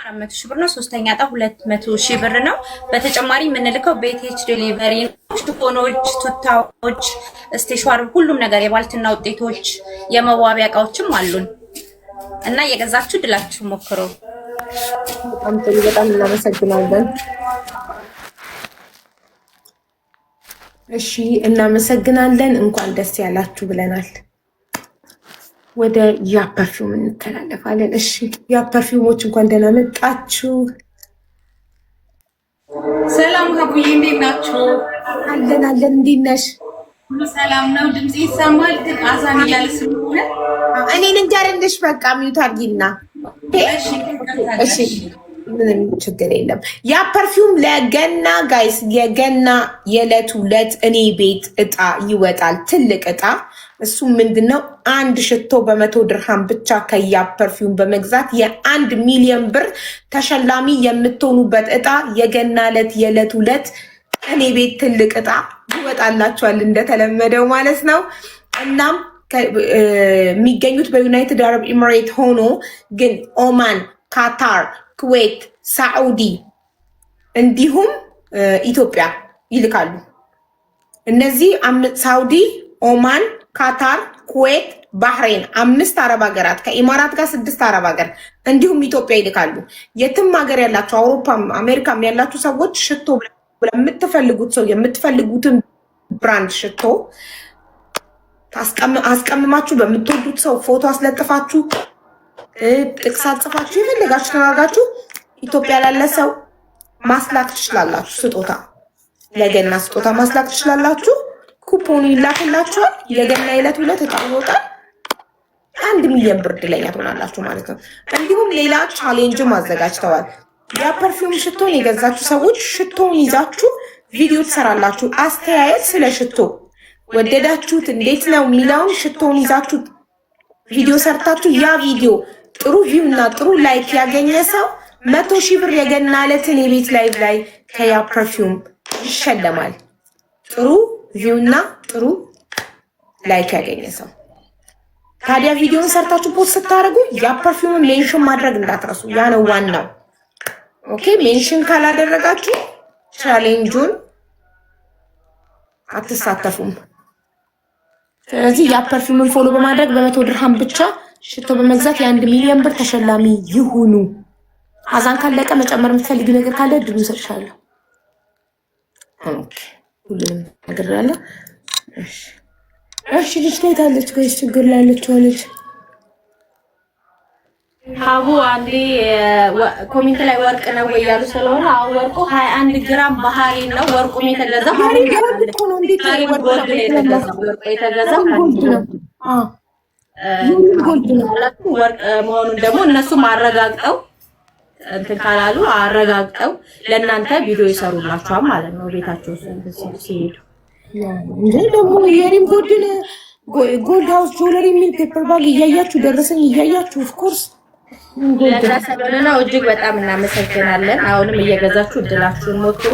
400,000 ብር ነው። ሶስተኛ ዕጣ 200,000 ብር ነው። በተጨማሪ የምንልከው በኢቲኤች ዴሊቨሪ ሽፎኖች፣ ቱታዎች፣ ስቴሽዋር፣ ሁሉም ነገር የባልትና ውጤቶች፣ የመዋቢያ እቃዎችም አሉን እና የገዛችሁ ድላችሁ ሞክሩ። በጣም እናመሰግናለን። እሺ እናመሰግናለን። እንኳን ደስ ያላችሁ ብለናል። ወደ ያ ፐርፊውም እንተላለፋለን። እሺ ያ ፐርፊውሞች እንኳን ደህና መጣችሁ። ሰላም ሀቡዬ፣ እንዴት ናችሁ? አለን አለን። እንዴት ነሽ? ሁሉ ሰላም ነው? ድምጽ ይሰማል ግን አዛን እያለ ስለሆነ እኔን እንጃርልሽ። በቃ ሚዩት አድርጊና። እሺ ምንም ችግር የለም። ያ ፐርፊውም ለገና ጋይስ፣ የገና የዕለት ሁለት እኔ ቤት እጣ ይወጣል። ትልቅ እጣ። እሱ ምንድነው? አንድ ሽቶ በ100 ድርሃም ብቻ ከያ ፐርፊውም በመግዛት የ1 ሚሊዮን ብር ተሸላሚ የምትሆኑበት እጣ የገና ዕለት የዕለት ሁለት እኔ ቤት ትልቅ እጣ ይወጣላችኋል፣ እንደተለመደው ማለት ነው። እናም የሚገኙት በዩናይትድ አረብ ኤሚሬት ሆኖ ግን ኦማን፣ ካታር፣ ኩዌት፣ ሳዑዲ እንዲሁም ኢትዮጵያ ይልካሉ። እነዚህ ሳዑዲ፣ ኦማን፣ ካታር፣ ኩዌት፣ ባህሬን 5 አረብ ሀገራት ከኢማራት ጋር 6 አረብ ሀገር እንዲሁም ኢትዮጵያ ይልካሉ። የትም ሀገር ያላችሁ አውሮፓም አሜሪካም ያላችሁ ሰዎች ሽቶ ለምትፈልጉት ሰው የምትፈልጉትን ብራንድ ሽቶ አስቀምማችሁ በምትወዱት ሰው ፎቶ አስለጥፋችሁ ጥቅስ አጽፋችሁ የፈለጋችሁ ተናጋችሁ ኢትዮጵያ ላለ ሰው ማስላክ ትችላላችሁ። ስጦታ ለገና ስጦታ ማስላክ ትችላላችሁ። ኩፖኑ ይላክላችኋል። የገና ዕለት ሁለት እጣ ይወጣል። 1 ሚሊዮን ብር እድለኛ ትሆናላችሁ ማለት ነው። እንዲሁም ሌላ ቻሌንጅም አዘጋጅተዋል። ያ ፐርፊውም ሽቶን የገዛችሁ ሰዎች ሽቶን ይዛችሁ ቪዲዮ ትሰራላችሁ። አስተያየት ስለ ሽቶ ወደዳችሁት እንዴት ነው የሚለውን ሽቶን ይዛችሁ ቪዲዮ ሰርታችሁ ያ ቪዲዮ ጥሩ ቪው እና ጥሩ ላይክ ያገኘ ሰው 100,000 ብር የገና ዕለትን የቤት ላይቭ ላይ ከያ ፐርፊውም ይሸለማል። ጥሩ ቪው እና ጥሩ ላይክ ያገኘ ሰው። ታዲያ ቪዲዮን ሰርታችሁ ፖስት ስታደርጉ ያ ፐርፊውም ሜንሽን ማድረግ እንዳትረሱ። ያ ነው ዋናው። ኦኬ፣ ሜንሽን ካላደረጋችሁ ቻሌንጁን አትሳተፉም። ስለዚህ ያ ፐርፊውምን ፎሎ በማድረግ በ100 ድርሃም ብቻ ሽቶ በመግዛት የ1 ሚሊዮን ብር ተሸላሚ ይሁኑ። አዛን ካለቀ መጨመር የምትፈልጊው ነገር ካለ ድሉ ሰጥሻለሁ። ኦኬ፣ ሁሉንም ነገር ያለ እሺ። ልጅ ታይታለች ጋይስ፣ ችግር ላይ ያለችው ልጅ ሀቡ አንዴ ኮሜንት ላይ ወርቅ ነው ያሉ ስለሆነ አሁን ወርቁ 21 ግራም ባህሬን ነው። ወርቁም የተገዛው ባህሬን ነው። ወርቅ መሆኑን ደግሞ እነሱ ማረጋግጠው እንትን ካላሉ አረጋግጠው ለእናንተ ቪዲዮ ይሰሩላችኋል ማለት ነው። ቤታቸው ሲሄዱ እንዴ ደግሞ የሪም ጎልድ ሃውስ ጆለሪ የሚል ፔፐር ባግ እያያችሁ ደረሰኝ እያያችሁ ኦፍ ኮርስ ለተሰበረና እጅግ በጣም እናመሰግናለን። አሁንም እየገዛችሁ እድላችሁን ሞክሩ።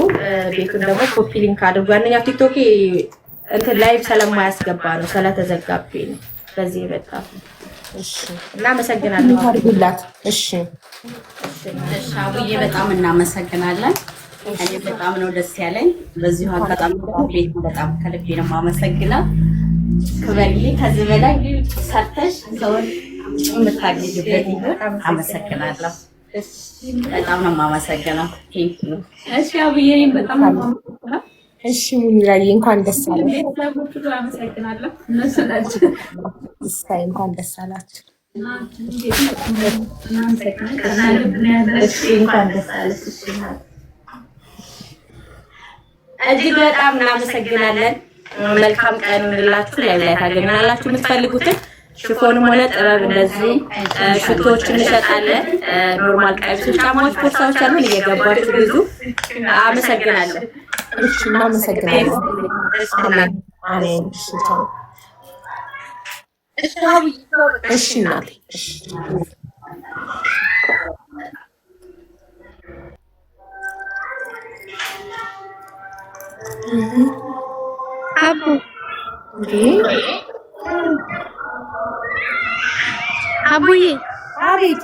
ቤቱን ደግሞ ኮፒ ሊንክ አድርጉ። አንደኛ ቲክቶክ እንትን ላይቭ ስለማያስገባ ነው፣ ስለተዘጋብኝ ነው በዚህ የመጣ። እሺ እናመሰግናለን። አድርጉላት። እሺ እሺ አቡዬ በጣም እናመሰግናለን። እኔ በጣም ነው ደስ ያለኝ። በዚሁ አጋጣሚ ቤት በጣም ከልቤ ነው የማመሰግነው። ክበሪልኝ። ከዚህ በላይ ሰርተሽ ሰውን የምታገኝበት ይሁን። አመሰግናለሁ። በጣም ነው የማመሰግነው። እሺ አቡዬ በጣም ነው የማመሰግነው። እሺ ሙኒራዬ እንኳን ደስ አለሽ። ቤተሰቦቹ አመሰግናለሁ። እነሱ ናቸው። እስካይ እንኳን ደስ አላችሁ። እጅግ በጣም እናመሰግናለን። መልካም ቀን ይሁንላችሁ። ላይ ታገኛላችሁ የምትፈልጉትን ሽፎንም ሆነ ጥበብ እንደዚህ ሽቶዎች እንሸጣለን። ኖርማል ቀሚሶች፣ ጫማዎች፣ ቦርሳዎች አሉን። እየገባችሁ ብዙ አመሰግናለን። እሺ እናመሰግናለን። አሜን። እሺ እናቴ አቡ አቡዬ አቤት።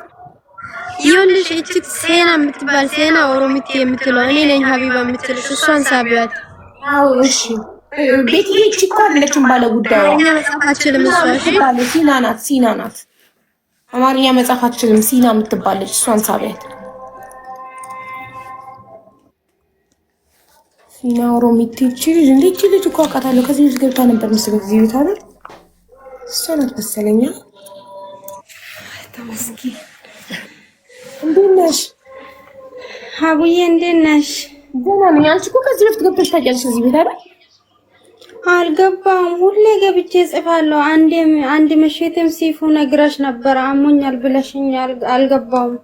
ይኸውልሽ እቺ ሴና የምትባል ሴና ኦሮሚት የምትለው እኔ ነኝ ሀቢባ የምትልሽ እሷን ሳቢያት። አዎ እሺ ቤት ይቺ እኮ አይደለችም ባለ ጉዳዩ። አማርኛ መጻፍ አትችልም እሷ። እሺ ሲና ናት። አማርኛ መጻፍ አትችልም ሲና የምትባለች እሷን ሳቢያት። ሲና ኦሮሚት ይቺ ልጅ እኮ አውቃታለሁ። ከዚህ ልጅ ገብታ ነበር መሰለኝ እዚህ ቤት አይደል? እሷ ናት መሰለኝ። ተመስገን። እንዴት ነሽ ሀቡዬ? እንዴት ነሽ? ደህና ነኝ። አንቺ እኮ ከዚህ በፊት ገብተሽ ታውቂያለሽ እዚህ ቤት አይደል? አልገባም። ሁሌ ገብቼ እጽፋለሁ። አንድ ምሽትም ሲፉ ነግረሽ ነበር አሞኛል ብለሽኝ አልገባውም።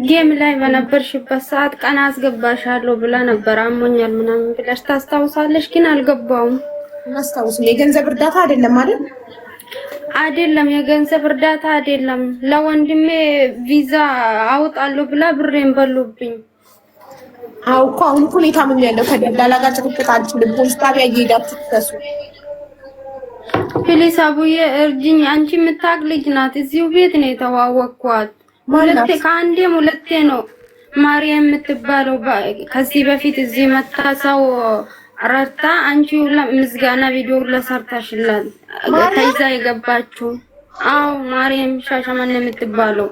ጌም ላይ በነበርሽበት ሰዓት ቀን አስገባሻለሁ ብላ ነበር አሞኛል ምናምን ብለሽ ታስታውሳለሽ? ግን አልገባውም። ማስታወስ ነው። የገንዘብ እርዳታ አይደለም አይደል? አይደለም የገንዘብ እርዳታ አይደለም። ለወንድሜ ቪዛ አውጣለሁ ብላ ብሬን በሉብኝ። አው እኮ አሁን እኮ ሁኔታ ምን ያለው ከደላላ ጋር ጭቅጭቅ አልችልም። ፖሊስ ጣቢያ እየሄዳችሁ ትከሱ። ፕሊስ አቡዬ እርጅኝ። አንቺ የምታውቅ ልጅ ናት። እዚሁ ቤት ነው የተዋወቅኳት። ከአንዴም ሁለቴ ነው። ማርያም የምትባለው ከዚህ በፊት እዚህ መታ ሰው ረድታ አንቺ ምስጋና ቪዲዮ ለሰርታሽላት ከዛ የገባችው። አዎ ማርያም ሻሸመኔ የምትባለው።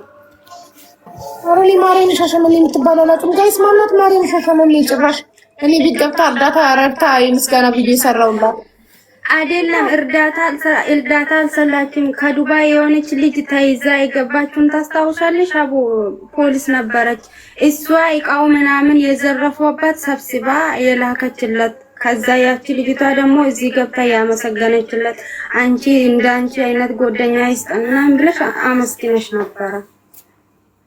ኦሮሊ ማርያም ሻሸመኔ የምትባለው አላውቅም። ጋይስ ማናት ማርያም ሻሸመኔ? ጭራሽ እኔ ቤት ገብታ እርዳታ ረድታ የምስጋና ቪዲዮ የሰራውላት አይደለም። እርዳታ አልሰላችም። ከዱባይ የሆነች ልጅ ተይዛ የገባችውን ታስታውሻለሽ? አቡ ፖሊስ ነበረች። እሷ እቃው ምናምን የዘረፈባት ሰብስባ የላከችለት። ከዛ ያቺ ልጅቷ ደግሞ እዚህ ገብታ ያመሰገነችለት አንቺ እንዳንቺ አይነት ጓደኛ ይስጠና ብለሽ አመስግነሽ ነበረ።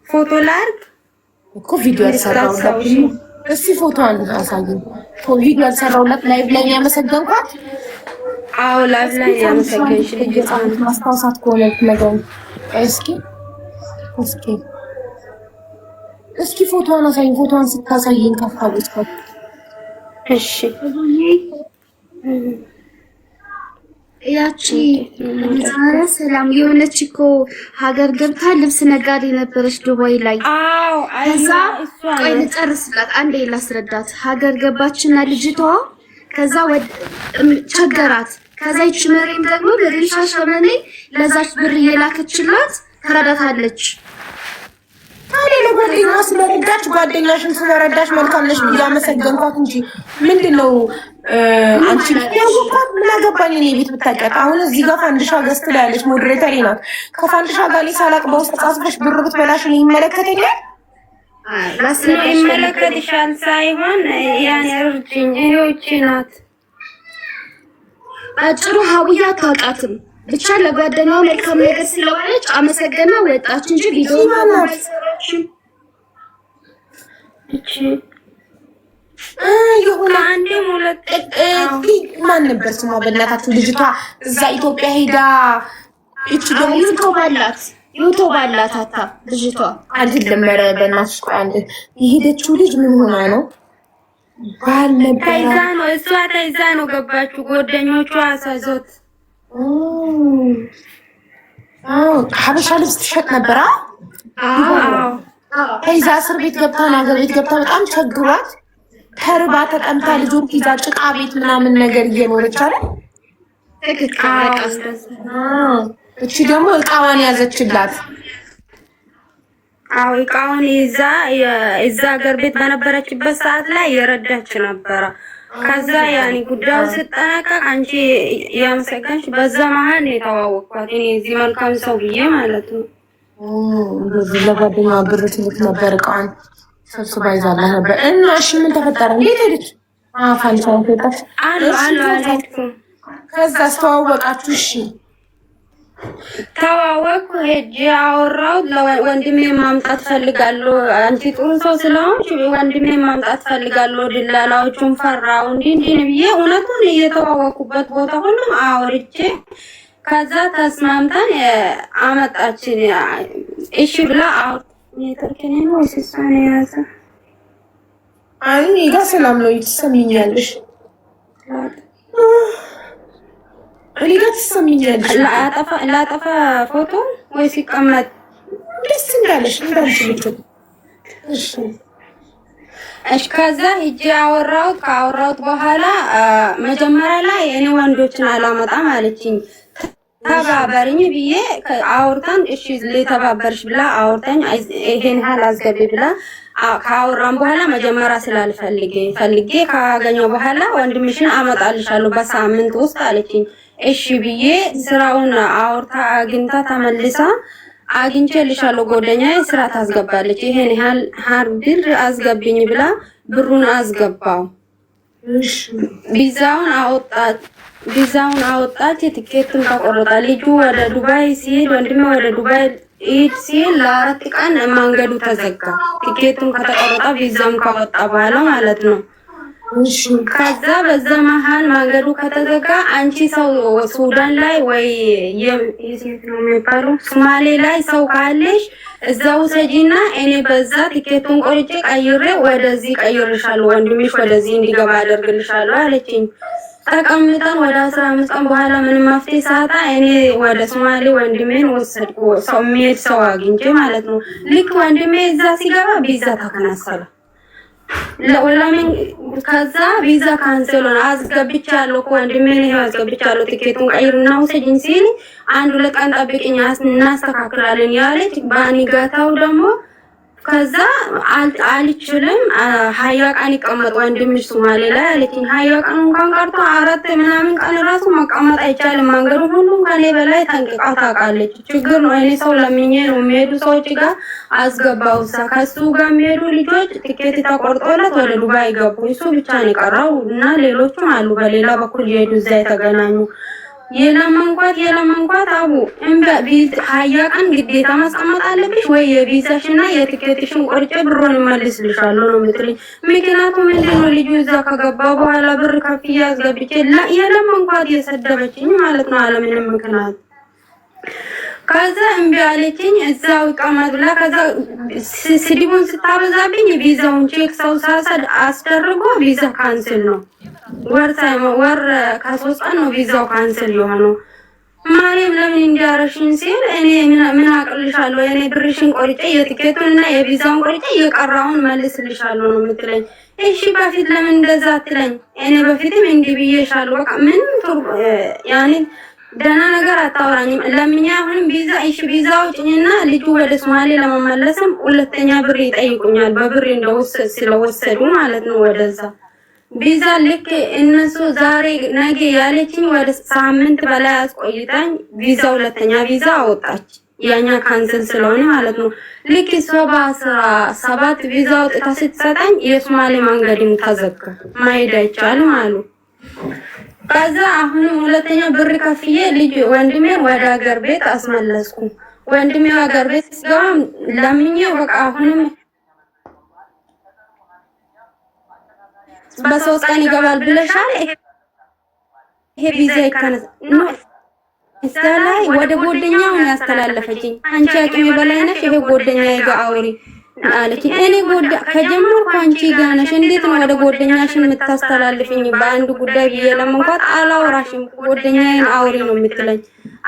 ፎቶ ላርግ እኮ ቪዲዮ አልሰራውላት። እስቲ ፎቶዋን አሳየኝ። ቪዲዮ አልሰራውላት ላይቭ ላይ ያመሰገንኳት። አዎ ላይቭ ላይ ያመሰገንሽ ልጅቷ ማስታወሳት ከሆነ ነገር እስኪ ፎቶዋን አሳየኝ። ፎቶዋን ስታሳየኝ ከፋብስኳት። እሺ ያቺ ዛሬ ሰላም የሆነች እኮ ሀገር ገብታ ልብስ ነጋዴ ነበረች ዱባይ ላይ። አዎ ከዛ ቆይ ልጨርስላት አንዴ ላስረዳት። ሀገር ገባችና ልጅቷ ከዛ ቸገራት። ከዛ ይች መሬም ደግሞ ለሻሸመኔ ለዛች ብር እየላከችላት ተረዳታለች። ታዲያ ለጓደኛ ስለረዳች ጓደኛሽን ስለረዳሽ መልካም ነሽ ብዬ አመሰገንኳት እንጂ ምንድነው አንቺ ያወቃት ምን አገባኝ እኔ ቤት ብታውቂያት። አሁን እዚህ ጋር ፋንድሻ ገዝት ላይ ያለች ሞዴሬተሪ ናት። ከፋንድሻ ጋር ሊሳላቅ በውስጥ ጻፍሽ ብር ብትበላሽ እኔ ይመለከተኛል? ይመለከትሻል ሳይሆን ያን እርጅኝ እህቶቼ ናት። አጭሩ ሀቡያ አታውቃትም። ብቻ ለጓደኛው መልካም ነገር ስለሆነች አመሰገና ወጣች እንጂ ቪዲዮ ማማሰራችም እቺ የሆነ አንዴ ሙለት ማን ነበር ስሟ? በእናታችሁ ልጅቷ እዛ ኢትዮጵያ ሄዳ እቺ ደግሞ ዩቱብ አላት አታ ልጅቷ አይደለም። ኧረ በእናትሽ ቆይ አንዴ የሄደችው ልጅ ምን ሆና ነው? ባል ነበር ከዛ ነው እሷ ተይዛ ነው ገባችሁ። ጓደኞቿ አሳዞት ሀበሻ ልብስ ትሸጥ ነበር። ከዛ እስር ቤት ገብታ ሀገር ቤት ገብታ በጣም ቸግሯት ተርባ ተቀምታ ልጆች ይዛ ጭቃ ቤት ምናምን ነገር እየኖረች አለ። እቺ ደግሞ እቃዋን ያዘችላት። አዎ እቃዋን ይዛ እዛ ሀገር ቤት በነበረችበት ሰዓት ላይ የረዳች ነበረ። ከዛ ያኔ ጉዳዩ ሲጠናቀቅ አንቺ ያመሰገንሽ በዛ መሀል ነው የተዋወቅኳት እኔ እዚህ መልካም ሰው ብዬ ማለት ነው። እንደዚህ ለጓደኛ ብር ትልክ ነበር እቃዋን ሰብስባ ይዛላት ነበር። እና እሺ ምን ተፈጠረ? እንዴት ሄደች? ፋንቻውን ተጣጣች አልኩም። ከዛ አስተዋወቃችሁ? እሺ ተዋወቅኩ። ሄጄ አወራሁት። ለወንድሜ ማምጣት ፈልጋለሁ፣ አንቺ ጥሩ ሰው ስለሆንሽ ወንድሜ ማምጣት ፈልጋለሁ። ድላላዎቹን ፈራው እንዲህ ብዬ እውነቱን እየተዋወቁበት ቦታ ሁሉም አወርቼ ከዛ ተስማምተን አመጣችን። እሺ ብላ የተርከኔ ነው ሲሳኔ ያዘ። አይ ጋ ሰላም ነው ይተሰሚኛለሽ። እኔ ጋር ትሰሚኛለሽ። ላጠፋ ፎቶ ወይ ሲቀመጥ ደስ እንዳለሽ እንዳልሽልኝ። እሺ ከዛ ሂጄ ካወራሁት በኋላ መጀመሪያ ላይ እኔ ወንዶችን አላመጣም አለችኝ። ተባበርኝ ብዬ አውርተን እሺ ልተባበርሽ ብላ አውርተኝ ይሄን ያህል አስገቢ ብላ ካወራን በኋላ መጀመሪያ ፈልጌ ካገኘው በኋላ ወንድምሽን አመጣልሻለሁ በሳምንት ውስጥ አለችኝ። እሺ ብዬ ስራውን አውርታ አግኝታ ተመልሳ አግኝቼልሻለሁ ጓደኛዬ ስራ ታስገባለች ይሄን ያህል ብር አስገብኝ ብላ ብሩን አስገባው። ቪዛውን አወጣች። ትኬቱን ተቆረጠ። ልጁ ወደ ዱባይ ሲሄድ ወንድሜ ወደ ዱባይ ኢድ ሲል ለ4 ቀን መንገዱ ተዘጋ። ትኬቱን ከተቆረጠ ቪዛውን ካወጣ በኋላ ማለት ነው። ከዛ በዛ መሃል መንገዱ ከተዘጋ አንቺ ሰው ሱዳን ላይ ወይ ሶማሌ ላይ ሰው ካለሽ እዛው ሰጂና እኔ በዛ ትኬቱን ቆርጬ ቀይሬ ወደዚህ ቀይርሻለሁ ወንድምሽ ወደዚህ እንዲገባ አደርግልሻለሁ አለችኝ። ተቀምጠን ወደ 15 ቀን በኋላ ምንም መፍትሄ ሳጣ እኔ ወደ ሶማሌ ወንድሜን ወሰድኩ። ሰው አግኝቼ ማለት ነው። ልክ ወንድሜ እዛ ሲገባ ቪዛ ተከናሰለ። ለምን ከዛ ቪዛ ካንሰል ሆነ። አስገብቻለሁ ወንድሜን ይሄው አስገብቻለሁ ትኬቱን ቀይሩና ውሰጂኝ ሲል 1-2 ቀን ጠብቂኝ እናስተካክላለን ያለች። ባኒጋታው ደግሞ ከዛ አልችልም ሀያ ቀን ይቀመጥ ወንድምሽ ሶማሌ ላይ አለችኝ። ሀያ ቀን እንኳን ቀርቶ 4 ምናምን ቀን ራሱ መቀመጥ አይቻልም። መንገዱ ሁሉም ከኔ በላይ ጠንቅቃ ታውቃለች። ችግር ነው። እኔ ሰው ለምኜ ነው የሚሄዱ ሰዎች ጋር አስገባው። ከሱ ጋር የሚሄዱ ልጆች ትኬት ተቆርጦለት ወደ ዱባይ ገቡ። እሱ ብቻ ነው የቀረው እና ሌሎቹም አሉ በሌላ በኩል የሄዱ እዛ የተገናኙ። የለመንኳት አቡ ሀያ ቀን ግዴታ ማስቀመጥ አለብሽ ወይ የቪዛሽና የትኬትሽን ቆርጬ ብሩን መልስልሻለሁ ነው የምትለኝ። ምክንያቱም ምንድነው ልጁ እዛ ከገባ በኋላ ብር ከፍዬ አስገብቼ የለመንኳት የሰደበችኝ ማለት ነው አለምንም ምክንያት። ከዛ እምቢ አለችኝ። እዛው ይቀመጥላ። ከዛ ስድቡን ስታበዛብኝ ቪዛውን ቼክ ሰው ሳሰድ አስደርጎ ቪዛ ካንስል ነው። ወር ከ3 ቀን ነው ቪዛው ካንስል የሆነው። ማርያም ለምን እንዲያረሽኝ ሲል እኔ ምን አቅልሻለሁ እኔ ብርሽን ቆርጬ የትኬቱንና የቪዛውን ቆርጬ የቀራውን መልስልሻለሁ ነው የምትለኝ። እሺ በፊት ለምን እንደዛ አትለኝ? እኔ በፊትም እንዲህ ብዬሻለሁ። በቃ ምን ያኔ ደህና ነገር አታወራኝም። ለምኛ አሁንም ቪዛ እሺ ቪዛ አውጪኝና ልጁ ወደ ሶማሌ ለመመለስም 2ኛ ብር ይጠይቁኛል። በብር እንደወሰድ ስለወሰዱ ማለት ነው ወደዛ ቪዛ ልክ እነሱ ዛሬ ነገ ያለችኝ ወደ ሳምንት በላይ አስቆይታኝ ቪዛ 2ኛ ቪዛ አወጣች። ያኛ ካንሰል ስለሆነ ማለት ነው። ልክ እሷ በ17 ቪዛ አውጥታ ስትሰጠኝ የሶማሌ መንገድም ተዘጋ። ማሄድ አይቻልም አሉ። ከዛ አሁንም 2ኛ ብር ከፍዬ ልጅ ወንድሜ ወደ ሀገር ቤት አስመለስኩ። ወንድሜ ሀገር ቤት ሲገባ ለምኜው በቃ አሁንም በ3 ቀን ይገባል ብለሻል ይሄ ቪዛ ይከነስ ነው እዛ ላይ ወደ ጓደኛው ነው ያስተላለፈችኝ። አንቺ አቅሜ በላይ ነሽ ይሄ ጓደኛዬ ጋር አውሪ አለችኝ። እኔ ከጀመርኩ አንቺ ጋር ነሽ እንዴት ነው ወደ ጓደኛሽን የምታስተላልፍኝ? በአንድ ጉዳይ ብዬ ለመንኳት አላውራሽም ጓደኛዬን አውሪ ነው የምትለኝ።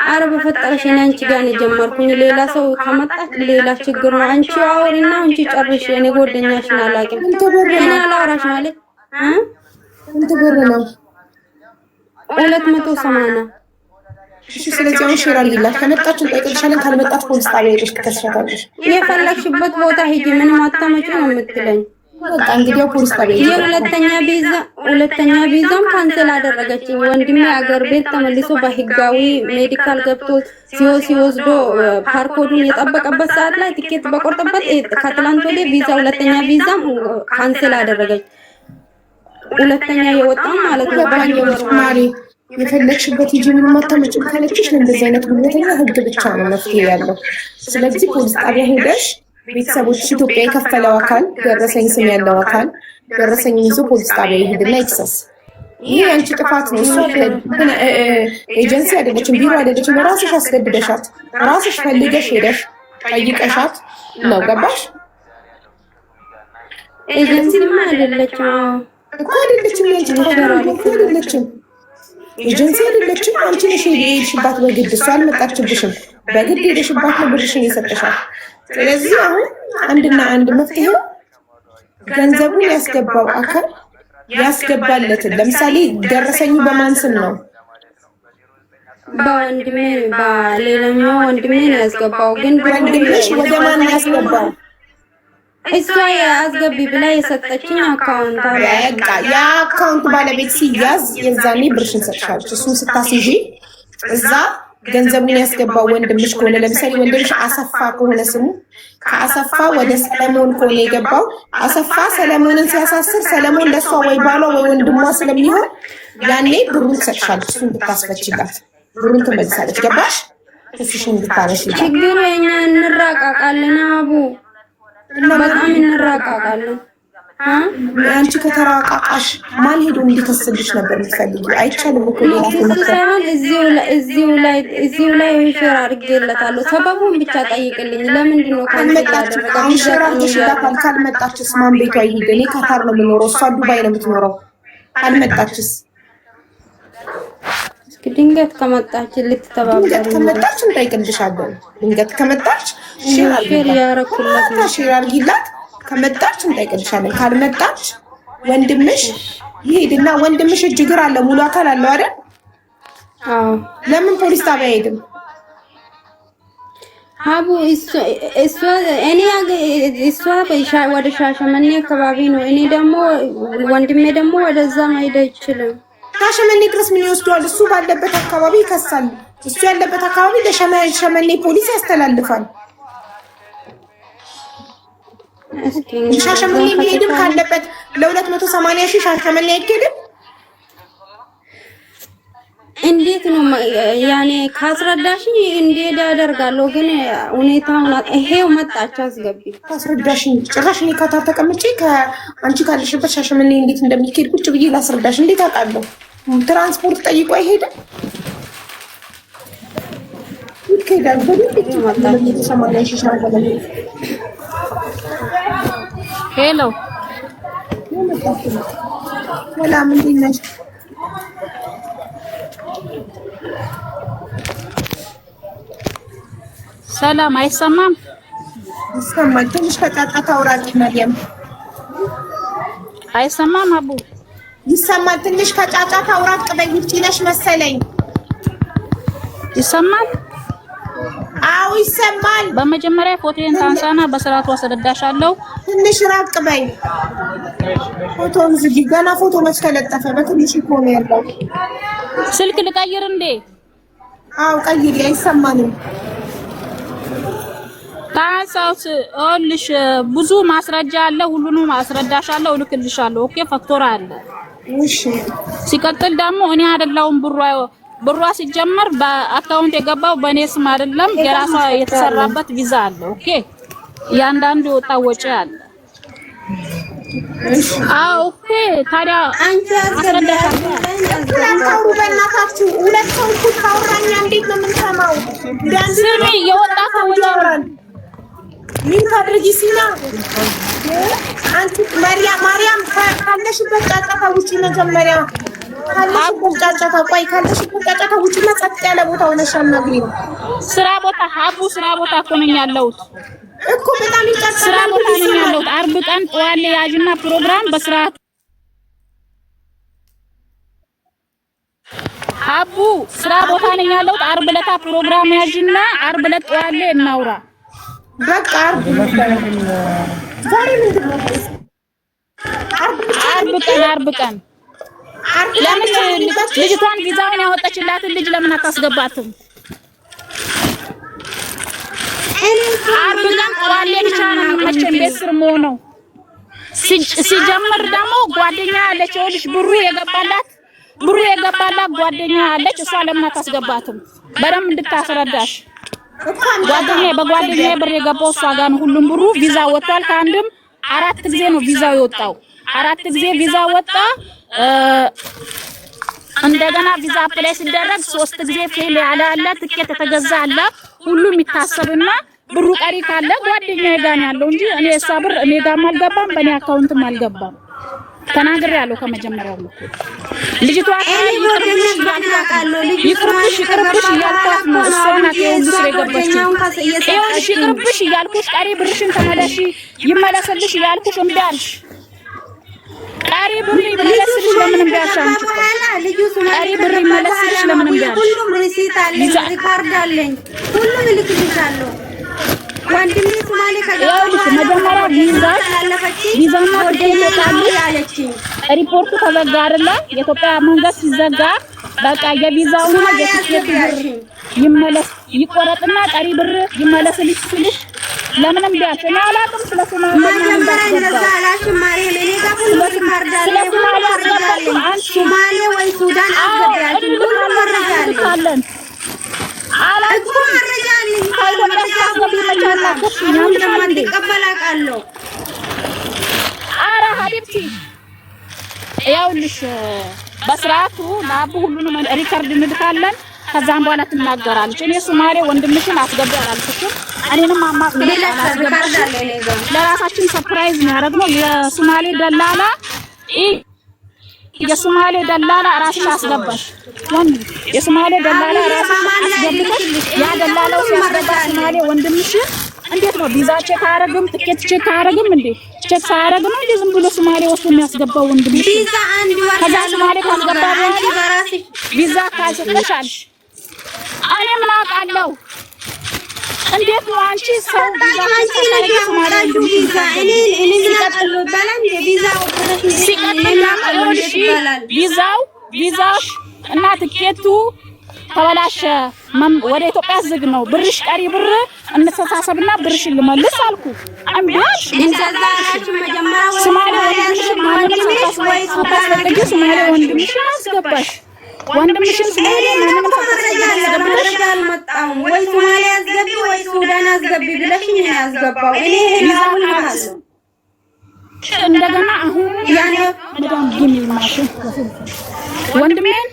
አረ በፈጠረሽ እኔ አንቺ ጋር ነው ጀመርኩኝ። ሌላ ሰው ከመጣች ሌላ ችግር ነው። አንቺ አውሪና አንቺ ጨርሽ። እኔ ጓደኛሽን አላውቅም እኔ አላውራሽም አለች። እንት ብር ነው 280። እሺ ስለዚህ አሁን ሼር አድርጊላት። ከመጣች እንጠይቅልሻለን፣ ካልመጣች ፖሊስ ጣቢያ ሄደሽ ትከስሻታለሽ። የፈለግሽበት ቦታ ሂጂ ምንም አታመጪ ነው የምትለኝ። በቃ እንግዲህ ፖሊስ ጣቢያ ሄደሽ ሁለተኛ ቪዛም ካንሰል አደረገችኝ። ወንድሜ አገር ቤት ተመልሶ በህጋዊ ሜዲካል ገብቶ ሲወስዶ ፓርኮዱን የጠበቀበት ሰዓት ላይ ትኬት በቆርጠበት ከትላንት ወዲያ ቪዛ 2ኛ ቪዛም ካንሰል አደረገች። 2ኛ የወጣው ማለት ነው ማሪ የፈለግሽበት ሂጂ ምንም አታመጭም ካለችሽ እንደዚህ አይነት ጉልበተኛ ህግ ብቻ ነው መፍትሄ ያለው። ስለዚህ ፖሊስ ጣቢያ ሄደሽ ቤተሰቦች ኢትዮጵያ የከፈለው አካል ደረሰኝ ስም ያለው አካል ደረሰኝ ይዞ ፖሊስ ጣቢያ ይሄድና ይክሰስ። ይሄ አንቺ ጥፋት ነው። እሷ ኤጀንሲ አይደለችም፣ ቢሮ አይደለችም። ራስሽ አስገድደሻት ራስሽ ፈልገሽ ሄደሽ ጠይቀሻት ነው። ገባሽ? ኤጀንሲማ አይደለችም እኮ አይደለችም። ያንቺ አይደለችም። ኤጀንሲ አይደለችም። አንቺ ነሽ የሄድሽባት በግድ እሷ አልመጣችብሽም። በግድ ሄደሽባት ነው ብርሽን የሰጠሻል። ስለዚህ አሁን አንድና አንድ መፍትሄው ገንዘቡን ያስገባው አካል ያስገባለትን። ለምሳሌ ደረሰኙ በማን ስም ነው? በወንድሜ በሌላኛው ወንድሜ ነው ያስገባው። ግን ወንድምሽ ወደ ማን ያስገባው? እሷ አስገቢ ብላ የሰጠችኝ አካውንት አለ። በቃ የአካውንት ባለቤት ሲያዝ የዛኔ ብርሽን ሰጥሻለች። እሱን ስታስይዢ እዛ ገንዘቡን ያስገባው ወንድምሽ ከሆነ ለምሳሌ ወንድምሽ አሰፋ ከሆነ ስሙ ከአሰፋ ወደ ሰለሞን ከሆነ የገባው አሰፋ ሰለሞንን ሲያሳስር ሰለሞን ለእሷ ወይ ባሏ ወይ ወንድሟ ስለሚሆን ያኔ ብሩን ትሰጥሻለች። እሱን ብታስፈችላት ብሩን ትመልሳለች። ገባሽ? እስሽን ብታረሽ ችግሩ የኛ እንራቃቃለን። አቡ በጣም እንራቃቃለን። አንቺ ከተራቃቃሽ ማን ሄዶ እንዲከስልሽ ነበር የምትፈልጊው? አይቻልም እኮ ሳይሆን እዚሁ ላይ ሼር አድርጌለታለሁ። ሰበቡን ብቻ ጠይቅልኝ። ለምንድን ነው ካልመጣችስ ማን ቤቷ ይሄድ? እኔ ካታር ነው የምኖረው፣ እሷ ዱባይ ነው የምትኖረው። ካልመጣችስ? ድንገት ከመጣች ልትተባበር ከመጣች እንጠይቅልሻለን። ድንገት ከመጣች ሼር አድርጊላት። ከመጣች እንጠይቅልሻለን። ካልመጣች ወንድምሽ ይሄድና ወንድምሽ እጅ እግር አለ ሙሉ አካል አለው አይደል? አዎ። ለምን ፖሊስ ጣቢያ አይሄድም? አቡ እሷ ወደ ሻሸመኔ አካባቢ ነው። እኔ ደግሞ ወንድሜ ደግሞ ወደዛ መሄድ አይችልም። ሻሸመኔ ድረስ ምን ይወስደዋል? እሱ ባለበት አካባቢ ይከሳል። እሱ ያለበት አካባቢ ለሻሸመኔ ፖሊስ ያስተላልፋል። ሻሸመኔ የሚሄድም ካለበት ለ280 ሺህ ሻሸመኔ አይሄድም። እንዴት ነው ያኔ? ካስረዳሽኝ እንዴት ያደርጋለሁ? ግን ሁኔታውን ይሄው መጣች። አስገቢ ካስረዳሽኝ ጭራሽ እኔ ካታር ተቀምጬ ከአንቺ ካለሽበት ሻሸመኔ እንዴት እንደሚሄድ ቁጭ ብዬ ላስረዳሽ እንዴት አውቃለሁ? ትራንስፖርት ጠይቆ አይሄድም። ይሄዳል ሄሎ ሰላም፣ እንዴት ነሽ? ሰላም። አይሰማም? ይሰማል። ትንሽ ከጫጫታ አውራቂ መርየም። አይሰማም? አቡ ይሰማል። ትንሽ ከጫጫታ አውራቂ በይ። ውጪ ነሽ መሰለኝ። ይሰማል? አዎ ይሰማል። በመጀመሪያ ፎቶዬን ታንሳና በስርዓቱ አስረዳሻለሁ። ትንሽ ራቅ በይ። ፎቶውን ዝጊ። ገና ፎቶ መች ተለጠፈ? በትንሽ እኮ ነው ያለው። ስልክ ልቀይር እንዴ? አዎ ቀይሪ። አይሰማንም። ታንሳውስ ኦልሽ ብዙ ማስረጃ አለ። ሁሉንም አስረዳሻለሁ፣ እልክልሻለሁ። ኦኬ ፋክቶር አለ። እሺ። ሲቀጥል ደግሞ እኔ አይደለሁም ብሯ ሲጀመር በአካውንት የገባው በኔ ስም አይደለም። የራሷ የተሰራበት ቪዛ አለ። ኦኬ ያንዳንዱ ወጣ ወጪ አለ። አዎ ኦኬ። ታዲያ አንቺ አስረዳሻለሁ። በእናታችሁ ሁለት ሰው እኮ ታወራኛ። እንዴት ነው የምንሰማው? ስሚ የወጣ ወጪ ምን ታድርጊ ሲና አንቺ ማርያም ካለሽበት ጫጫታ ውጪ። መጀመሪያ ካለሽበት ጫጫታ ቆይ፣ ካለሽበት ጫጫታ ውጪና ጸጥ ያለ ቦታ ሆነሽ አናግሪኝ። ስራ ቦታ ሀቡ ስራ ቦታ እኮ ነኝ ያለሁት እኮ በጣም ይጫጫታል። ስራ ቦታ ነኝ ያለሁት። አርብ ቀን ጠዋት ያዥና ፕሮግራም በስርዓት ሀቡ ስራ ቦታ ነኝ ያለሁት። አርብ ዕለት ፕሮግራም ያዥና አርብ ዕለት ጠዋት እናውራ። በቃ ዛሬ ምንድን ነው? አርብ ቀን ለምን ልጅቷን ቪዛውን ያወጣችላትን ልጅ ለምን አታስገባትም? አርብ ቀን ቋሌ ብቻ ነው መቼም ቤት ስር መሆነው። ሲጀምር ደግሞ ጓደኛ ያለች ልጅ ብሩ የገባላት ጓደኛ ያለች እሷ ለምን አታስገባትም? በደምብ እንድታስረዳሽ። በጓደኛ ብር የገባው እሷ ጋር ነው ሁሉም ብሩ። ቪዛ ወጥቷል። ከአንድም 4 ጊዜ ነው ቪዛው የወጣው። 4 ጊዜ ቪዛ ወጣ። እንደገና ቪዛ አፕላይ ሲደረግ 3 ጊዜ ፌል ያለ አለ። ትኬት የተገዛ አለ። ሁሉም ይታሰብና ብሩ ቀሪ ካለ ጓደኛዬ ጋር ነው ያለው እንጂ እኔ እሷ ብር እኔ ጋርም አልገባም፣ በእኔ አካውንትም አልገባም። ተናግሬያለሁ ከመጀመሪያው ነው። ልጅቷ ይቅርብሽ እያልኳት ነው። እሷ ናት የሁሉ ስራ የገባችው። ይኸውልሽ ይቅርብሽ እያልኩሽ ቀሪ ብርሽን ተመለሽ ይመለስልሽ እያልኩሽ እምቢ አልሽ። ቀሪ ብር ይመለስልሽ ለምን እምቢ አልሽ? አንቺ ቀሪ ብር ይመለስልሽ ለምን እምቢ አልሽ? ሁሉም ሪሲት አለኝ፣ ሪካርድ አለኝ፣ ሁሉም ልክልሻለሁ። ወንድሜ ሶማሌ ይኸውልሽ መጀመሪያ ቪዛና ትኬት አለችኝ። ሪፖርቱ ተዘጋ አይደለ? የኢትዮጵያ መንግስት ሲዘጋ በቃ የቪዛውና የትኬት ብር ይመለስ ይቆረጥና ቀሪ ብር ይመለስልሽ ስልሽ ለምን እምቢ አልሽ? እኔ አላውቅም ስለ ሶማሌ ሶማሌ ወይ ሱዳን አስገቢያለሁ። ሁሉም መረጃ አለኝ። አላውቅም መረጃ አለኝ። ኧረ ሀቢብቲ ይኸውልሽ በስርዓቱ ለአቡ ሁሉንም ሪከርድ እንልካለን። ከዛም በኋላ ትናገራለች። እኔ ሶማሌ ወንድምሽን አስገቢ አላልኩሽም። እኔንም አማጽ ለራሳችን ሰርፕራይዝ ነው ያደረግነው። የሶማሌ ደላላ ራስሽ አስገባሽ። የሶማሌ ደላላ ራስሽ አስገብተሽ ያ ደላላው ሲያስገባ ሶማሌ ወንድምሽን እንዴት ነው ቪዛ ቼክ አያደርግም? ትኬት ቼክ አያደርግም እንዴ? ቼክ ሳያደርግ ነው እንዴ ዝም ብሎ ሶማሌ ወስዶ የሚያስገባው ወንድምሽ? ቪዛ አንድ ወር ከዛ ሶማሌ ካስገባ በኋላ ቪዛ ካልሰጠሻል እኔ ምን አውቃለሁ? እንዴት ነው አንቺ ሰው ቪዛ ካልሰጠሽ ሶማሌ ቪዛ እኔ ምን አውቃለሁ? ባላን ቪዛ ቪዛሽ እና ትኬቱ ተበላሸ። ወደ ኢትዮጵያ ዝግ ነው። ብርሽ ቀሪ ብር እንተሳሰብና ብርሽን ልመልስ አልኩ። አምቢያሽ ሶማሌ ወንድምሽን አስገባሽ። ወንድምሽን ሶማሌ ማንንም መረጃ አልመጣም። ወይ ሶማሌ አስገቢ ወይ ሱዳን አስገቢ ብለሽኝ ነው ያስገባው። እኔ ቪዛውን አልኩ። እንደገና አሁን ያኔ መዳም ጊሚ ማሽን ወንድሜን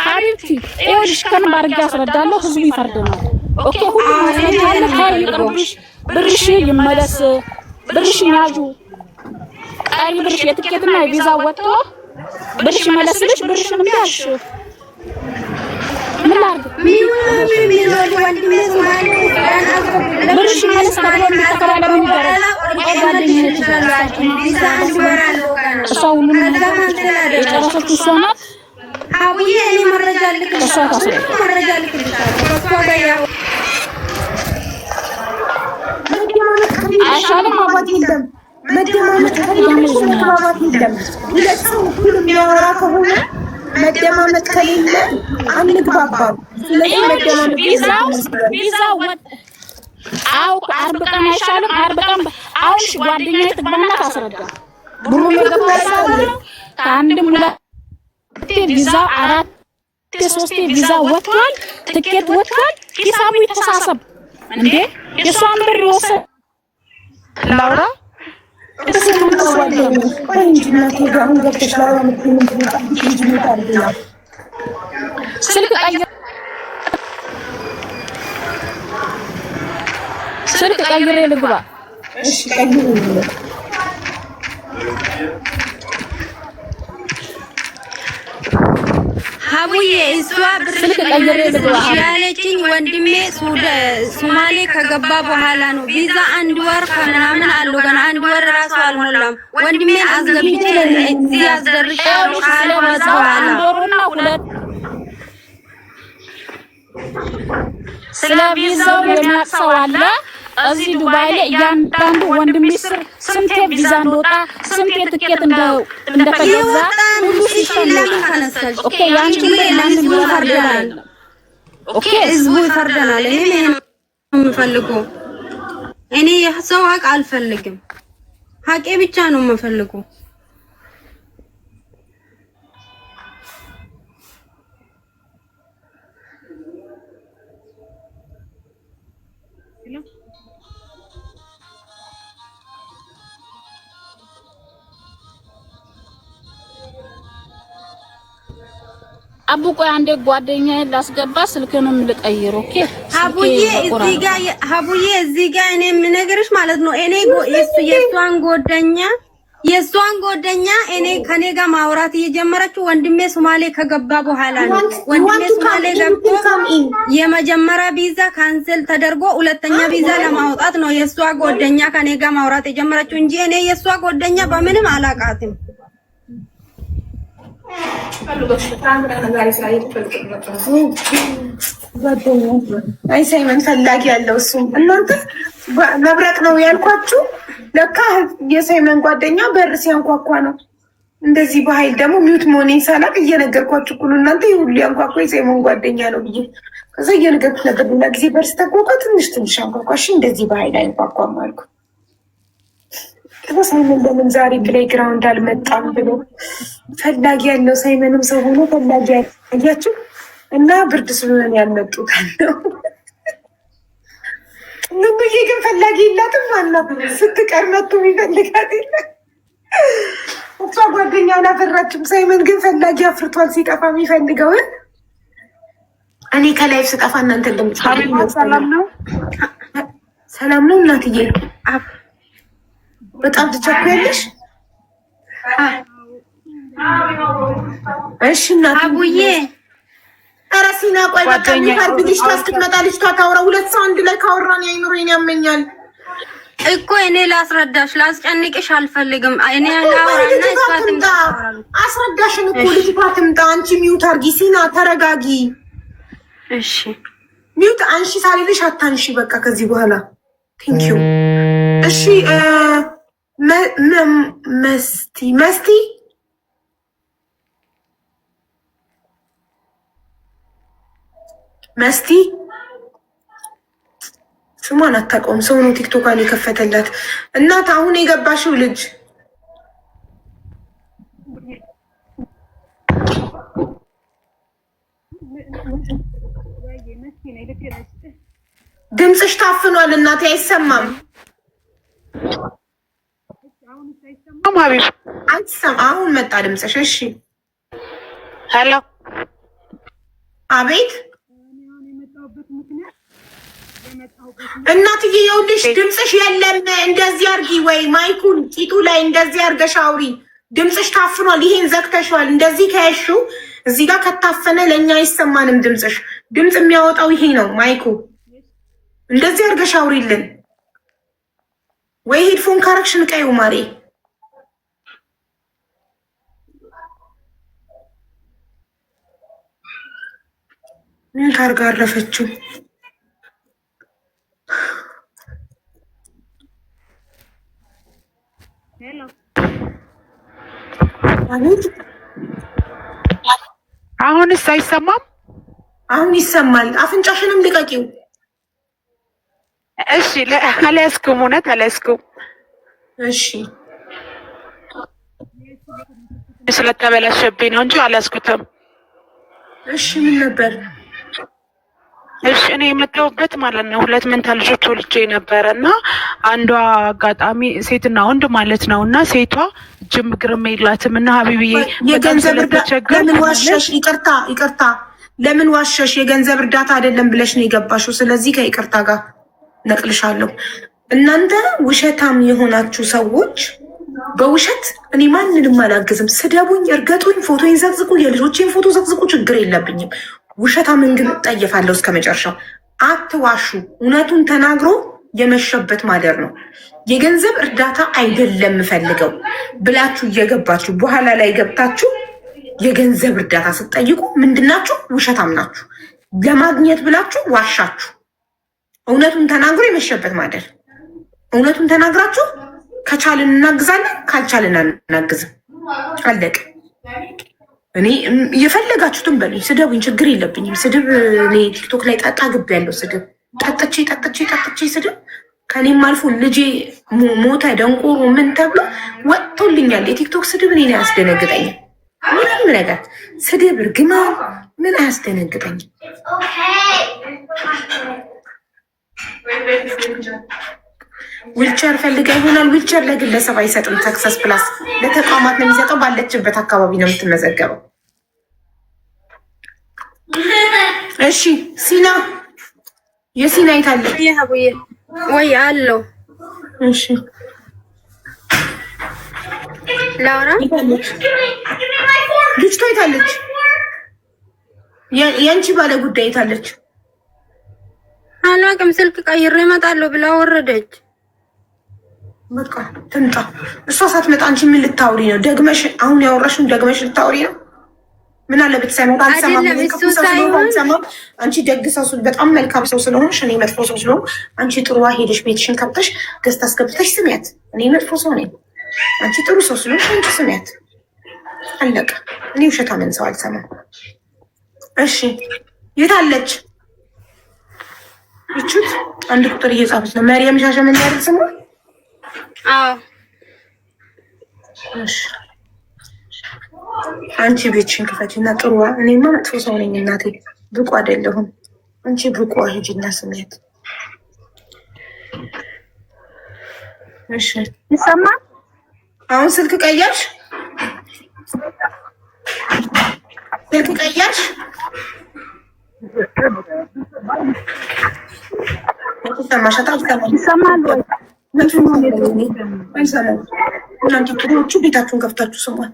ሀቢብቲ ይኸውልሽ ከምን ባርጋ አስረዳለሁ። ህዝቡ ይፈርደናል። ኦኬ ሁሉ ማስረጃ አለ። ይቅርብሽ፣ ብርሽ ይመለስ፣ ብርሽ ያዡ፣ ቀሪ ብርሽ የትኬትና የቪዛ ወጥቶ ብርሽ ይመለስልሽ። ብርሽን እንዳልሽ ምን ላድርግ? ብርሽ ይመለስ ተብሎ የሚተከራለ የሚደረግ ጓደኞች እሷ ሁሉንም የጨረሰችው እሷ ናት። አቡዬ እኔ መረጃ ልክልሻለሁ። መረጃ ልክልሻለሁ። አይሻልም? ማባት የለም መደማመጥ የለም። ሁለት ሰው ሁሉ የሚያወራ ከሆነ መደማመጥ ከሌለ አንግባባም። ስለዚህ መደማመጥ ቪዛው ወጥ አው አርብ ቀን አይሻልም? አርብ ቀን አሁን ጓደኛዬ ትግባና ታስረዳ። ብሩ የገባው ከአንድም ሁለት ቪዛ አራት ሶስት ቪዛ ወጥቷል፣ ትኬት ወጥቷል። ሂሳቡ ይተሳሰብ እንዴ! የሷን ብር ወሰደ ላውራ ስልክ ቀይሬ ልግባ። እሺ ቀይሬ ሀቡዬ እሷ ብር ያለችኝ ወንድሜ ሶማሌ ከገባ በኋላ ነው። ቪዛ አንድ ወር ከምናምን አለው። ገና አንድ ወር ራሱ አልሞላም። ወንድሜን አስገብቼ እዚህ አስደርሻለሁ ካለ በኋላ ስለ ቪዛው የሚያውቀው አለ እዚህ ዱባይ ላይ እያንዳንዱ ወንድሜ ስንት ቪዛ እንደወጣ ስንት ትኬት እንደተገዛ ሁሉ ሲስተም ተነሳች። ኦኬ ያንቺ ለምን ይፈርዳል? ኦኬ ህዝቡ ይፈርዳል። እኔ ምን የምፈልገው እኔ የሰው ሀቅ አልፈልግም። ሀቄ ብቻ ነው የምፈልገው። አቡ ቆይ አንዴ ጓደኛዬን ላስገባ፣ ስልክንም ልቀይር። ኦኬ ሀቡዬ እዚህ ጋር እኔ የምነግርሽ ማለት ነው እኔ የእሷን ጓደኛ የሷን ጓደኛ እኔ ከኔ ጋር ማውራት እየጀመረችው ወንድሜ ሶማሌ ከገባ በኋላ ነው። ወንድሜ ሶማሌ ገብቶ የመጀመሪያ ቪዛ ካንሰል ተደርጎ ሁለተኛ ቪዛ ለማውጣት ነው የሷ ጓደኛ ከኔ ጋር ማውራት የጀመረችው እንጂ እኔ የሷ ጓደኛ በምንም አላቃትም። አይ ሳይመን ፈላጊ ያለው እሱ እናንተ መብረቅ ነው ያልኳችሁ። ለካ የሳይመን ጓደኛ በር ሲያንኳኳ ነው። እንደዚህ በኃይል ደግሞ ሚውት መሆኔን ሳላቅ እየነገርኳችሁ እኮ ነው። እናንተ ሁሉ ያንኳኳ የሳይመን ጓደኛ ነው ብዬ ከዛ እየነገርኩ ነበር። ሌላ ጊዜ በር ስተጓጓ ትንሽ አንኳኳሽ፣ እንደዚህ በኃይል አይንኳኳም አልኩ። ሳይመን ለምን ዛሬ ፕሌይግራውንድ አልመጣም ብሎ ፈላጊ ያለው ሳይመንም ሰው ሆኖ ፈላጊ ያያችሁ እና ብርድ ስለሆነ ያልመጡት አለው። ንጉዬ ግን ፈላጊ የላትም አናት ስትቀር መጥቶ የሚፈልጋት የለ። እሷ ጓደኛውን አፈራችም። ሳይመን ግን ፈላጊ አፍርቷል። ሲጠፋ የሚፈልገውን እኔ ከላይፍ ስጠፋ እናንተ ሰላም ነው ሰላም ነው እናትዬ። በጣም ትቸኩያለሽ። እሺ እናት አቡዬ ኧረ ሲና ቆይ በቃ ሚካርድ ልጅቷ እስክትመጣ ልጅቷ ታውራ። ሁለት ሰው አንድ ላይ ካወራን አይኑሬን ያመኛል እኮ። እኔ ላስረዳሽ ላስጨንቅሽ አልፈልግም። እኔ ላውራና እስፋትም አስረዳሽን እኮ ልጅቷ ትምጣ። አንቺ ሚውት አርጊ ሲና ተረጋጊ። እሺ ሚውት አንሺ ሳልልሽ አታንሺ በቃ ከዚህ በኋላ ቴንክ ዩ። እሺ መስቲ ስሟን አታውቀውም። ሰው ነው ቲክቶካን የከፈተላት እናት። አሁን የገባሽው ልጅ ድምፅሽ ታፍኗል እናቴ፣ አይሰማም። አሁን መጣ ድምፅሽ። እሺ ሄሎ፣ አቤት እናትዬ፣ ይኸውልሽ ድምፅሽ የለም። እንደዚህ አርጊ ወይ ማይኩን ቂጡ ላይ እንደዚህ አርገሽ አውሪ። ድምፅሽ ታፍኗል። ይሄን ዘግተሽዋል። እንደዚህ ከያሽው እዚህ ጋር ከታፈነ ለእኛ አይሰማንም ድምፅሽ። ድምፅ የሚያወጣው ይሄ ነው ማይኩ። እንደዚህ አርገሽ አውሪልን ወይ ሄድፎን ካረግሽን ቀዩ ማሬ። ምን ካርጋ አረፈችው? አሁንስ አይሰማም? አሁን ይሰማል። አፍንጫሽንም ልቀቂው። እሺ አልያዝኩም፣ እውነት አልያዝኩም። እሺ ስለተበላሸብኝ ነው እንጂ አልያዝኩትም። እሺ ምን ነበር? እሺ እኔ የመጣሁበት ማለት ነው 2 መንታ ልጆች ወልጄ ነበረ እና አንዷ አጋጣሚ ሴትና ወንድ ማለት ነው እና ሴቷ እጅም እግርም የላትም እና ሀቢብዬ የገንዘብ እርዳታ ለምን ዋሸሽ? ይቅርታ ለምን ዋሸሽ? የገንዘብ እርዳታ አይደለም ብለሽ ነው የገባሽው። ስለዚህ ከይቅርታ ጋር ነቅልሻለሁ። እናንተ ውሸታም የሆናችሁ ሰዎች በውሸት እኔ ማንንም አላግዝም። ስደቡኝ፣ እርገጡኝ፣ ፎቶዬን ዘቅዝቁ፣ የልጆቼን ፎቶ ዘቅዝቁ፣ ችግር የለብኝም። ውሸታምን ግን እጠየፋለሁ እስከ መጨረሻው። አትዋሹ። እውነቱን ተናግሮ የመሸበት ማደር ነው። የገንዘብ እርዳታ አይደለም ፈልገው ብላችሁ እየገባችሁ በኋላ ላይ ገብታችሁ የገንዘብ እርዳታ ስትጠይቁ ምንድናችሁ? ውሸታም ናችሁ። ለማግኘት ብላችሁ ዋሻችሁ። እውነቱን ተናግሮ የመሸበት ማደር። እውነቱን ተናግራችሁ ከቻልን እናግዛለን፣ ካልቻልን አናግዝም። አለቀ። እኔ የፈለጋችሁትን በሉኝ፣ ስደቡኝ፣ ችግር የለብኝም። ስድብ እኔ ቲክቶክ ላይ ጠጣ ግብ ያለው ስድብ ጠጥቼ ስድብ ከኔም አልፎ ልጄ ሞተ ደንቆሮ ምን ተብሎ ወጥቶልኛል። የቲክቶክ ስድብ እኔን አያስደነግጠኝም። ምንም ነገር ስድብ እርግማ ምን አያስደነግጠኝም። ዊልቸር ፈልጋ ይሆናል። ዊልቸር ለግለሰብ አይሰጥም። ተክሰስ ፕላስ ለተቋማት ነው የሚሰጠው። ባለችበት አካባቢ ነው የምትመዘገበው። እሺ ሲና የሲና ይታለ ወይ አለው። እሺ ላውራ ልጅቷ የታለች? የአንቺ ባለ ጉዳይ የታለች? አላውቅም። ስልክ ቀይሬ እመጣለሁ ብላ ወረደች። በቃ ትምጣ። እሷ ሳትመጣ አንቺ ምን ልታውሪ ነው? ደግመሽ አሁን ያወራሽውን ደግመሽ ልታውሪ ነው? ምን አለ ብትሰማው? አልሰማም። አንቺ ደግ ሰው በጣም መልካም ሰው ስለሆንሽ እኔ መጥፎ ሰው ስለሆንኩ አንቺ ጥሩዋ ሄደሽ ቤትሽን ከብተሽ ገዝታ አስገብተሽ ስሚያት። እኔ መጥፎ ሰው ነኝ። አንቺ ጥሩ ሰው ስለሆንሽ አንቺ ስሚያት። አለቀ። እኔ ውሸታምን ሰው አልሰማም። እሺ የታለች? እቹት አንድ ቁጥር እየጻፈች ነው። ማርያም ሻሸመኔ አይደል ስሙ? አዎ። እሺ አንቺ ቤትሽን ክፈቺና ጥሩዋ። እኔማ መጥፎ ሰው ነኝ እናቴ፣ ብቁ አይደለሁም። አንቺ ብቁ ሂጂና ስሚያት። እሺ ይሰማል? አሁን ስልክ ቀየርሽ? ስልክ ቀየርሽ? ይሰማል ወይ? እናንተ ጥሩዎቹ ቤታችሁን ከፍታችሁ ስሟት።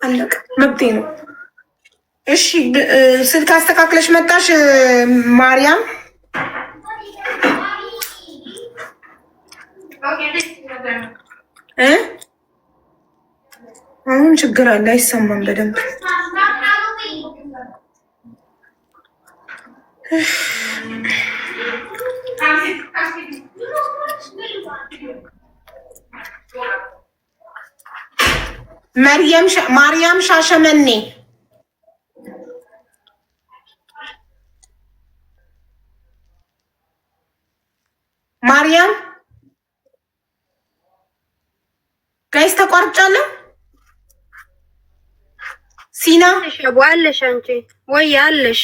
አለቀ። መብቴ ነው። እሺ ስልክ አስተካክለሽ መጣሽ ማርያም? አሁን ችግር አለ፣ አይሰማም በደንብ። ማርያም ሻሸመኔ ማርያም ጋይስ ተቋርጫለሁ። ሲና አለሽ አንቺ ወይ አለሽ?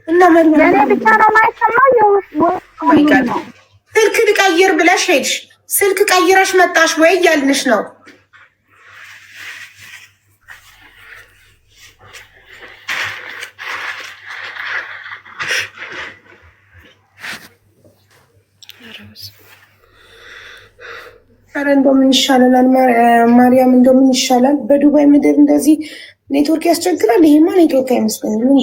እና ለኔ ብቻ ነው የማይሰማው? ስልክ ልቀይር ብለሽ ሄድሽ። ስልክ ቀይረሽ መጣሽ ወይ እያልንሽ ነው። ኧረ እንደው ምን ይሻላል ማርያም፣ እንደው ምን ይሻላል? በዱባይ ምድር እንደዚህ ኔትወርክ ያስቸግራል። ይሄማ ኔትወርክ አይመስለኝም።